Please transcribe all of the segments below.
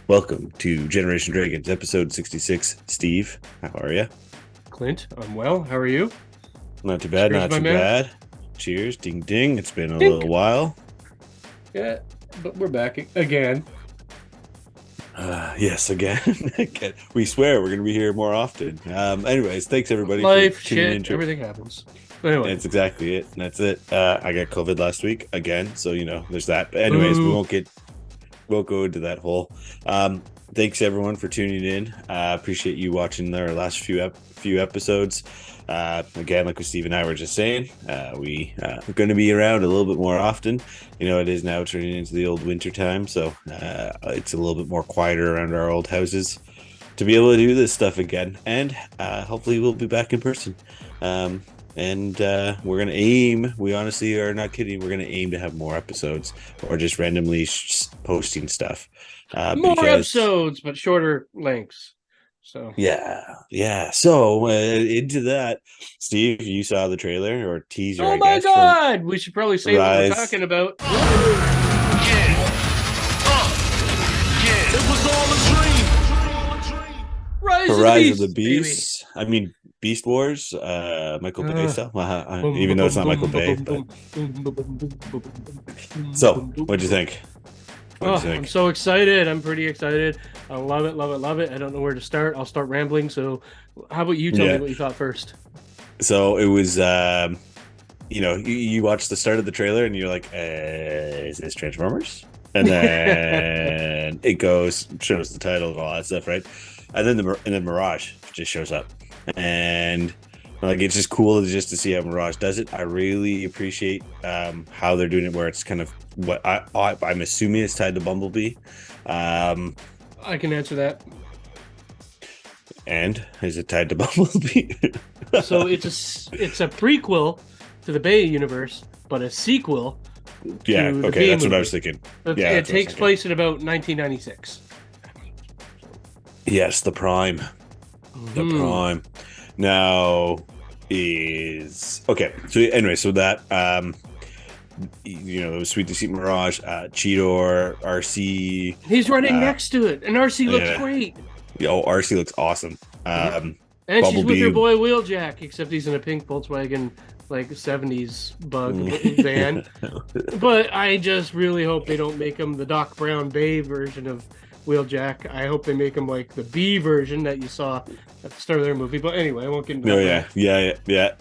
Welcome to Generation Dragons, episode 66. Steve, how are you? Clint, I'm well. How are you? Not too bad, Cheers, not my too man. bad. Cheers, ding ding. It's been a little Dink. while. Yeah, but we're back again. Yes, again. Again. We swear we're going to be here more often. Anyways, thanks everybody for Life, tuning in shit, to. everything happens. Anyway, That's exactly it. And that's it. I got COVID last week again, so there's that. But anyways, boo. we'll go into that hole. Um, Thanks everyone for tuning in. Appreciate you watching our last few episodes. Again, like what Steve and I were just saying, we're going to be around a little bit more often. It is now turning into the old winter time, so it's a little bit more quieter around our old houses to be able to do this stuff again, and hopefully we'll be back in person. And we're going to aim, we honestly are not kidding, we're going to aim to have more episodes or just randomly posting stuff. More Because, episodes, but shorter lengths. So, yeah. So into that, Steve, you saw the trailer or teaser, oh I my guess, for God, we should probably say what we're Rise. talking about. Yeah. Yeah. It was all a dream. Rise For of the Rise of the Beasts, baby. Beasts. I mean, Beast Wars, Michael Bay Uh, style. boom, Even though it's boom, not Michael boom, Bay, boom, but boom, boom, boom, boom, boom, boom, boom, so boom, boom. what'd you think? What'd you Oh, I'm think? so excited. I'm pretty excited. I love it, love it, love it. I don't know where to start. I'll start rambling. So, how about you tell me Yeah. what you thought first? So it was, you watch the start of the trailer and you're like, is this Transformers? And then it shows the title and all that stuff, right? And then Mirage just shows up, and like it's just cool to see how Mirage does it. I really appreciate how they're doing it, where it's kind of what I'm assuming is tied to Bumblebee. Um, I can answer that. and is it tied to Bumblebee? So it's a prequel to the Bay universe, but a sequel Yeah, to the okay, B that's what I movie. was thinking. It, Yeah, it that's what I was takes thinking. place in about 1996. Yes, the Prime. The Mhm. Prime. Now is okay. So anyway, so that it was sweet to see Mirage, Cheetor, RC. He's running Uh, next to it, and RC looks yeah, great. RC looks awesome. Mhm. And she's with her Bumblebee. boy Wheeljack, except he's in a pink Volkswagen like 70s bug van. Mm. But I just really hope they don't make him the Doc Brown Bay version of Wheeljack. I hope they make him like the B version that you saw at the start of their movie. But anyway, I won't get into Oh that. yeah.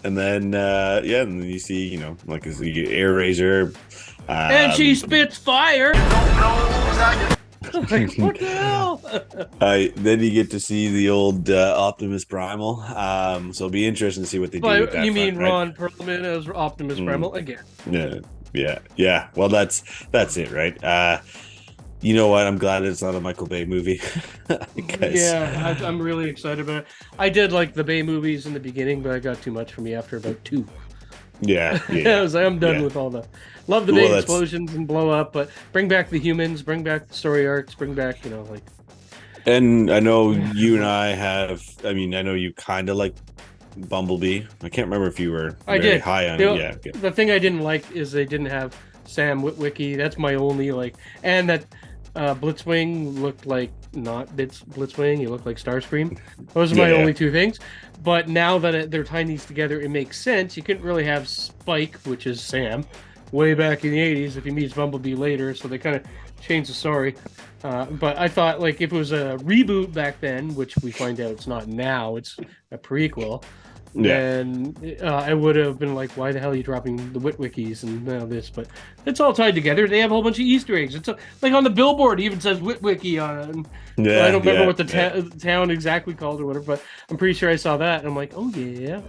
And then and then you see like his Air Razor. And she spits fire. Like, what the hell? Then you get to see the old Optimus Primal. So it'll be interesting to see what they do with But that you front, mean right? Ron Perlman as Optimus Primal again? Yeah. Well, that's it, right? You know what? I'm glad it's not a Michael Bay movie. Because I'm really excited about it. I did like the Bay movies in the beginning, but I got too much for me after about two. I was like, I'm done yeah. with all the love the Well, big that's- explosions and blow up, but bring back the humans, bring back the story arcs, bring back like And I know you and I have. I mean, I know you kind of like Bumblebee. I can't remember if you were I very did. high on You it. know, Yeah. Okay. The thing I didn't like is they didn't have Sam Witwicky. That's my only and that Blitzwing looked like not Blitzwing. He looked like Starscream. Those are my Yeah. only two things. But now that they're tying these together, it makes sense. You couldn't really have Spike, which is Sam, way back in the '80s if he meets Bumblebee later. So they kind of changed the story. But I thought if it was a reboot back then, which we find out it's not now, it's a prequel. Yeah. Then I would have been like, why the hell are you dropping the Witwickies and this? But it's all tied together. They have a whole bunch of Easter eggs. It's like on the billboard, it even says Witwicky on it. Yeah. I don't remember yeah, what the town exactly called or whatever, but I'm pretty sure I saw that. And I'm like, oh yeah.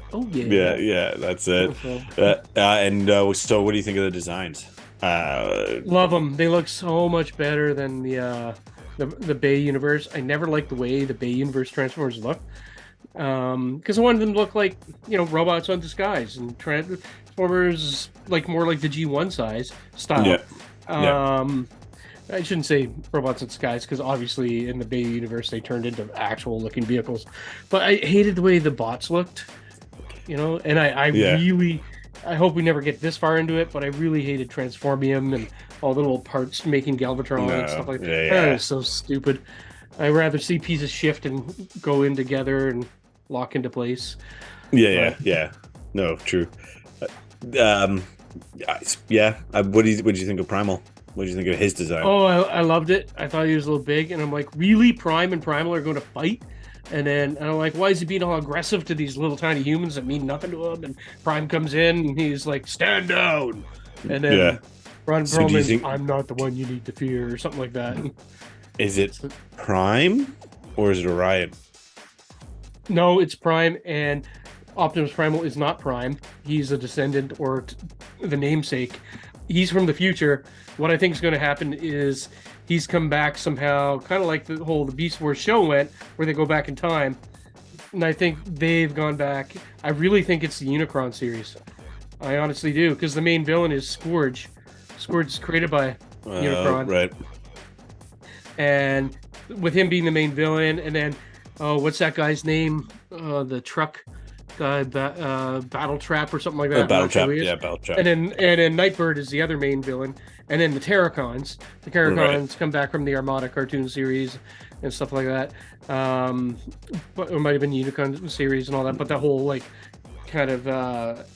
Yeah. That's it. So, what do you think of the designs? Love them. They look so much better than the Bay universe. I never liked the way the Bay universe Transformers look. Because I wanted them to look like robots on disguise, and Transformers more like the G1 size style. Yeah. I shouldn't say robots in disguise because obviously in the Bay universe they turned into actual looking vehicles, but I hated the way the bots looked, and I Yeah. really I hope we never get this far into it, but I really hated Transformium and all the little parts making Galvatron and stuff like that. Yeah. That was so stupid. I'd rather see pieces shift and go in together and lock into place. Yeah. No, true. Um, yeah. What do you think of Primal? What do you think of his design? Oh, I loved it. I thought he was a little big, and I'm like, really? Prime and Primal are going to fight? And I'm like, why is he being all aggressive to these little tiny humans that mean nothing to him? And Prime comes in, and he's like, stand down. And then Ron Perlman's, I'm not the one you need to fear, or something like that. Is it Prime or is it Orion? No, it's Prime, and Optimus Primal is not Prime. He's a descendant or the namesake. He's from the future. What I think is going to happen is he's come back somehow, kind of like the Beast Wars show went, where they go back in time. And I think they've gone back. I really think it's the Unicron series. I honestly do, because the main villain is Scourge. Scourge is created by Unicron. Right. And with him being the main villain, and then, what's that guy's name? The truck guy, Battle Trap or something like that. Battle Trap, yeah, Battle Trap. And then Nightbird is the other main villain, and then the Terracons. The Terracons come back from the Armada cartoon series and stuff like that. But it might have been Unicron series and all that. But that whole like kind of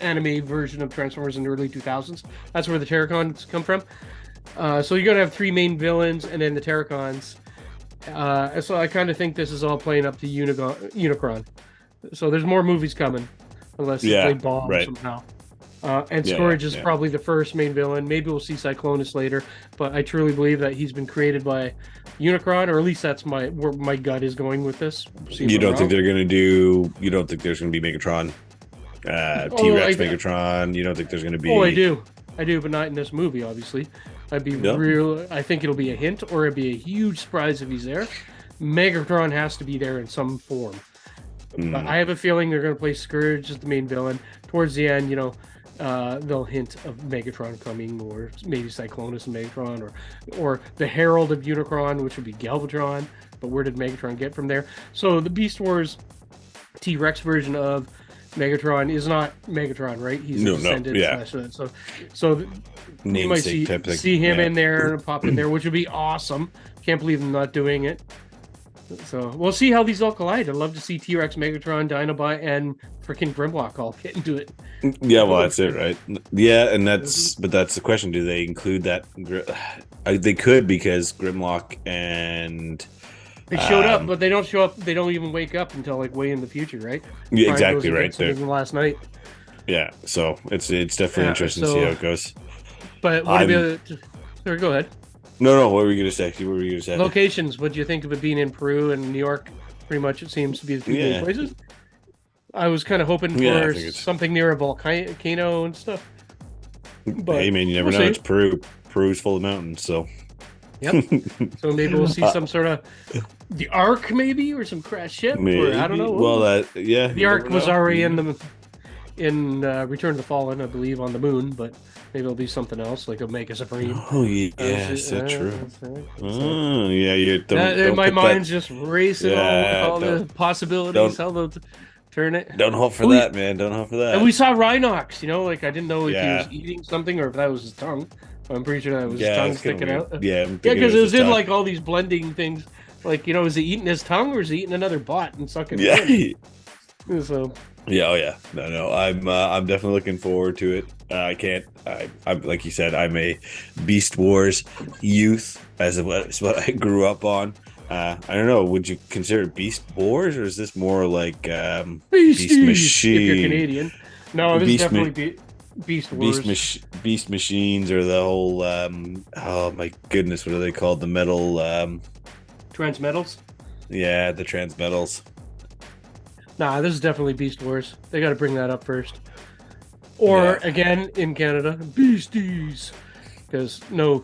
anime version of Transformers in the early 2000s. That's where the Terracons come from. So you're gonna have three main villains and then the Terracons. So I kind of think this is all playing up to Unicron. So there's more movies coming, unless they bomb somehow. And Scourge is probably the first main villain. Maybe we'll see Cyclonus later, but I truly believe that he's been created by Unicron, or at least that's where my gut is going with this. You don't think they're gonna do? You don't think there's gonna be Megatron, T-Rex, Megatron? You don't think there's gonna be? Oh, I do, but not in this movie, obviously. I'd be real. I think it'll be a hint, or it'd be a huge surprise if he's there. Megatron has to be there in some form. But I have a feeling they're going to play Scourge as the main villain. Towards the end, they'll hint of Megatron coming, or maybe Cyclonus and Megatron, or the Herald of Unicron, which would be Galvatron. But where did Megatron get from there? So the Beast Wars T-Rex version of Megatron is not Megatron, right? He's a descendant. So you might see him in there and pop in there, which would be awesome. Can't believe I'm not doing it. So we'll see how these all collide. I'd love to see T-Rex, Megatron, Dinobot, and freaking Grimlock all get into it. Yeah, well, that's it, right? Yeah, and that's the question. Do they include that? They could, because Grimlock and they showed up, but they don't show up. They don't even wake up until like way in the future, right? Yeah, exactly right. There last night. Yeah, so it's definitely interesting to see how it goes. But what about? Sorry, go ahead. No. What were you gonna say? Locations. What do you think of it being in Peru and New York? Pretty much, it seems to be the two main places. I was kind of hoping for something near a volcano and stuff. But hey, man, you never know. It's Peru. Peru's full of mountains, so. Yep. So maybe we'll see some sort of the Ark, maybe, or some crash ship. Maybe. Or I don't know. Well, the Ark was already in Return of the Fallen, I believe, on the moon, but. Maybe it'll be something else, like Omega Supreme. Oh, yes, that's true. My mind's just racing all the possibilities, how they'll turn it. Don't hope for that, man. Don't hope for that. And we saw Rhinox, I didn't know if he was eating something or if that was his tongue. I'm pretty sure that was his tongue sticking out. Yeah, because it was in like all these blending things. Like, is he eating his tongue or is he eating another bot and sucking it in? So... Yeah. No. I'm definitely looking forward to it. I'm like you said, I'm a Beast Wars youth, as what I grew up on. I don't know. Would you consider it Beast Wars, or is this more like Beast Machine? If you're Canadian, no, this is definitely Beast Wars. Beast Machines, or the whole. Oh my goodness, what are they called? The metal. Transmetals. Yeah, the Transmetals. Nah, this is definitely Beast Wars. They got to bring that up first. Or, again, in Canada, Beasties. Because no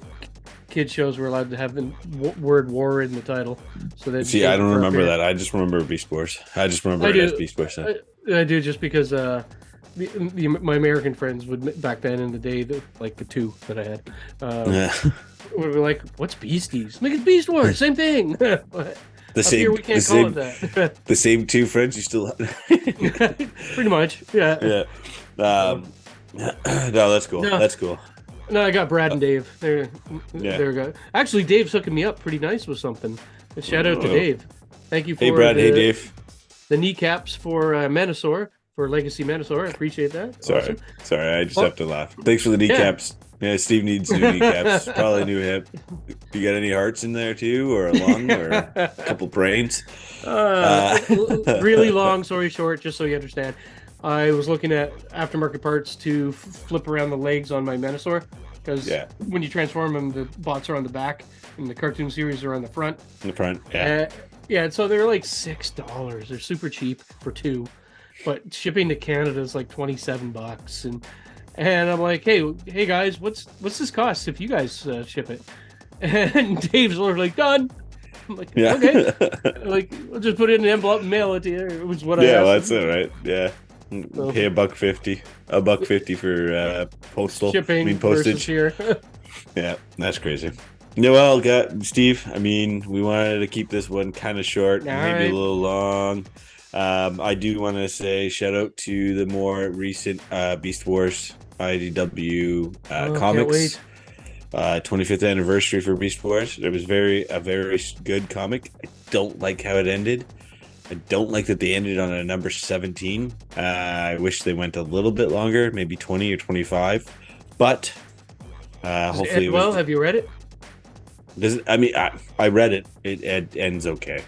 kid shows were allowed to have the word war in the title. So see, I don't remember that. I just remember Beast Wars. I just remember it as Beast Wars. I do, just because my American friends would, back then in the day, the two that I had, would be like, what's Beasties? Make it Beast Wars, same thing. The same, here we can't call it that. The same two friends you still have. Pretty much, yeah. No, that's cool. No. That's cool. No, I got Brad and Dave. They're Yeah. they're good. Actually, Dave's hooking me up pretty nice with something. Shout out to Oh. Dave. Thank you for Hey, Brad. Hey, Dave. the kneecaps for Manosaur, for Legacy Manosaur. I appreciate that. Sorry. Awesome. Sorry. I just Well, have to laugh. Thanks for the kneecaps. Yeah, Steve needs new kneecaps. Probably a new hip. You got any hearts in there too, or a lung, or a couple brains? Really long story short, just so you understand. I was looking at aftermarket parts to flip around the legs on my Manosaur, because Yeah. when you transform them, the bots are on the back, and the cartoon series are on the front. In the front. Yeah. Yeah, so they're like $6. They're super cheap for two, but shipping to Canada is like $27, and I'm like, hey guys, what's this cost if you guys ship it? And Dave's like, done. I'm like, Yeah. okay, like we'll just put it in an envelope and mail it to you. It was what I Yeah, asked well, that's him. it, right? Yeah. So- Pay $1.50. $1.50 for postal. Shipping I mean versus postage. here. Yeah, that's crazy. No, well, Steve. I mean, we wanted to keep this one kind of short, All maybe right. a little long. I do want to say shout out to the more recent Beast Wars IDW Oh, can't comics. wait. 25th anniversary for Beast Wars. It was a very good comic. I don't like how it ended. I don't like that they ended on a number 17. I wish they went a little bit longer, maybe 20 or 25. But hopefully it was. Well, have you read it? I mean, I read it. It ends okay.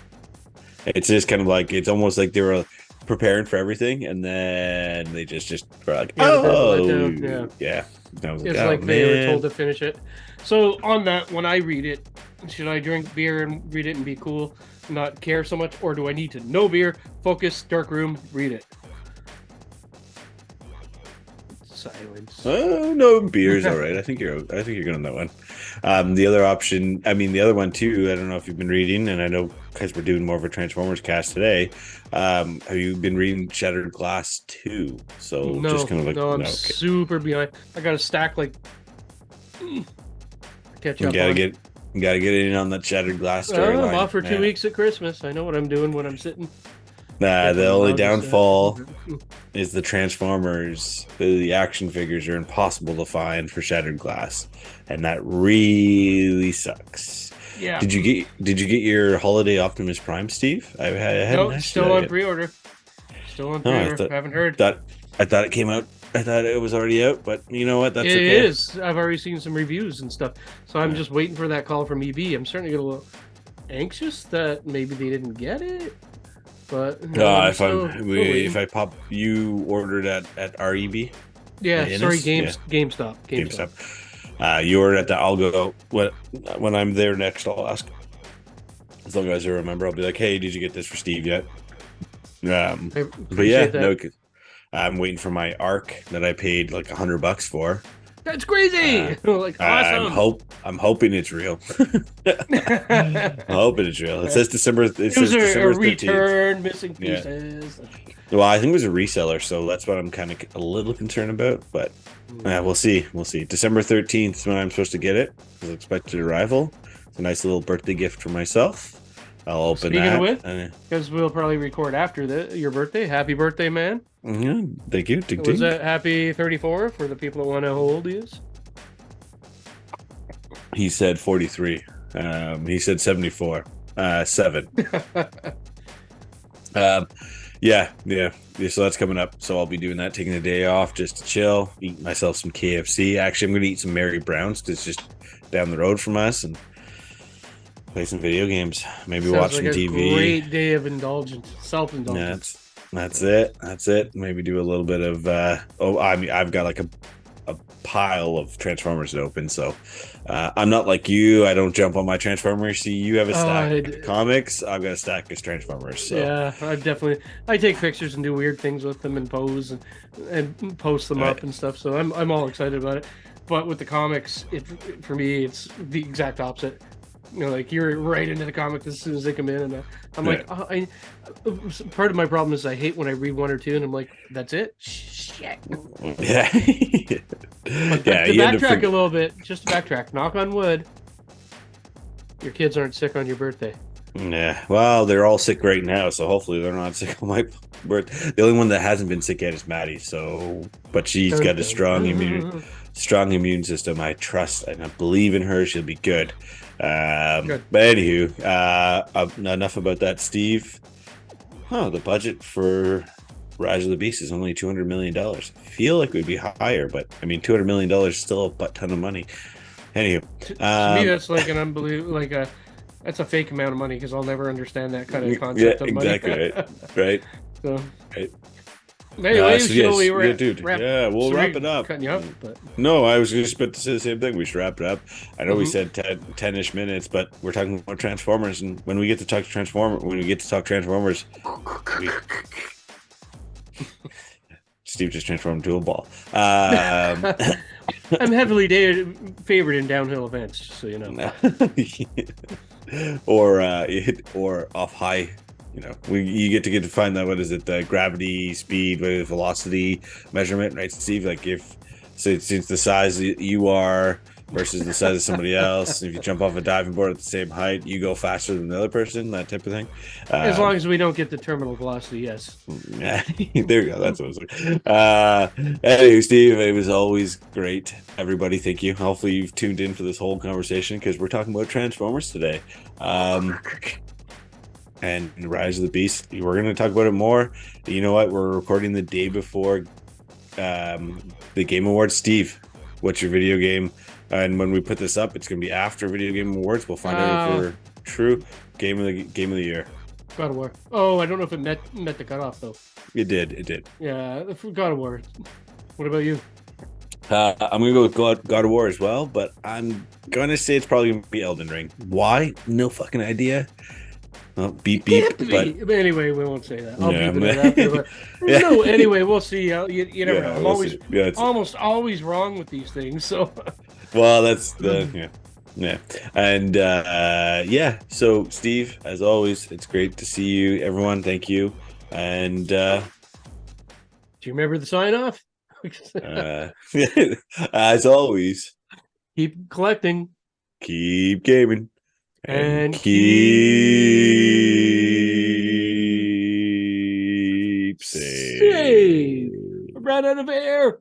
It's just kind of like, it's almost like they were preparing for everything, and then they just were like, Yeah, the oh, letdown, yeah. I was It's oh, like they were man. told to finish it. So on that, when I read it, should I drink beer and read it and be cool, not care so much, or do I need to know beer, focus, dark room, read it? Silence. Oh no, beer's all right. I think you're good on that one. The other option, I mean, the other one too. I don't know if you've been reading, and I know because we're doing more of a Transformers cast today. Have you been reading Shattered Glass 2? So No, just kind of like, no, I'm okay. super behind. I got a stack like catch You up. gotta on. get in on that Shattered Glass Oh, storyline. I'm off for 2 Yeah. weeks at Christmas. I know what I'm doing when I'm sitting. The only I'll just, downfall is the Transformers. The action figures are impossible to find for Shattered Glass, and that really sucks. Yeah. Did you get your holiday Optimus Prime, Steve? I hadn't No, asked still you that on yet. pre-order. Still on Oh, I pre-order. thought- Haven't heard. I thought it came out. I thought it was already out, but you know what? That's It okay. is. I've already seen some reviews and stuff. So I'm just waiting for that call from EB. I'm starting to get a little anxious that maybe they didn't get it. But no, I'm still waiting. If I pop, you ordered at REB. Yeah, Innis? sorry, Yeah. GameStop. GameStop. You ordered at that. I'll go when I'm there next. I'll ask. As long as I remember, I'll be like, "Hey, did you get this for Steve yet?" I But yeah, appreciate that. no. I'm waiting for my ARC that I paid like $100 for. That's crazy. Like awesome. I'm hoping it's real. I'm hoping it's real. It says December. It It was says a December 13th. return, missing Yeah. pieces. Well, I think it was a reseller, so that's what I'm kind of a little concerned about. But we'll see. We'll see. December 13th is when I'm supposed to get it. It's expected arrival. It's a nice little birthday gift for myself. I'll open Speaking that. of which, because we'll probably record after your birthday. Happy birthday, man. Yeah, thank you. Ding, Was ding. that happy 34 for the people that want to know how old he is? He said 43. He said 74. 7. Yeah. So that's coming up. So I'll be doing that, taking the day off just to chill, eat myself some KFC. Actually, I'm going to eat some Mary Brown's because it's just down the road from us, and play some video games. Maybe Sounds watch like some a TV. great day of self-indulgence. That's it. Maybe do a little bit of. I mean, I've got like a pile of Transformers to open, so I'm not like you. I don't jump on my Transformers. See, you have a stack of comics. I've got a stack of Transformers. So. Yeah, I take pictures and do weird things with them and pose and post them up and stuff. So I'm all excited about it. But with the comics, for me, it's the exact opposite. You know, like you're right into the comic as soon as they come in, and I'm like, part of my problem is I hate when I read one or two, and I'm like, that's it. Shit. Yeah. But to backtrack a little bit, just to backtrack, knock on wood, your kids aren't sick on your birthday. Yeah. Well, they're all sick right now, so hopefully they're not sick on my The only one that hasn't been sick yet is Maddie. So, but she's got a strong immune system. I trust and I believe in her. She'll be good. Good. But anywho, enough about that, Steve. The budget for Rise of the Beast is only $200 million. I feel like it would be higher, but I mean, $200 million is still a butt ton of money. Anywho, To me, that's like an unbelievable, that's a fake amount of money because I'll never understand that kind of concept of money. exactly right. So, Right. anyway, So so yes, we were dude. wrap, We'll sorry, wrap it up. Cutting you up, but No, I was just about to say the same thing. We should wrap it up. I know we Mhm. said 10-ish minutes, but we're talking about Transformers, and when we get to talk Transformers, we, Steve just transformed into a ball. I'm heavily favored in downhill events, so you know. or off high. You get to find that, what is it, the gravity, speed, velocity measurement, right, Steve? Like, if so, since the size that you are versus the size of somebody else, if you jump off a diving board at the same height, you go faster than the other person, that type of thing. As long as we don't get the terminal velocity, yes. Yeah, there you go. That's what I was like. Anyway, Steve, it was always great. Everybody, thank you. Hopefully, you've tuned in for this whole conversation because we're talking about Transformers today. And Rise of the Beast. We're going to talk about it more. You know what? We're recording the day before the Game Awards. Steve, what's your video game? And when we put this up, it's going to be after Video Game Awards. We'll find out if we're true. Game of the year. God of War. Oh, I don't know if it met the cutoff though. It did. Yeah, God of War. What about you? I'm gonna go with God of War as well, but I'm gonna say it's probably gonna be Elden Ring. Why? No fucking idea. Oh, beep. But anyway, we won't say that. I'll Yeah. beep it after. But Yeah. No, anyway, we'll see. You never know. I'm we'll see. almost always wrong with these things. So, well, that's the yeah. And so Steve, as always, it's great to see you. Everyone, thank you. And do you remember the sign off? as always, Keep collecting keep gaming and keep safe. I ran out of air.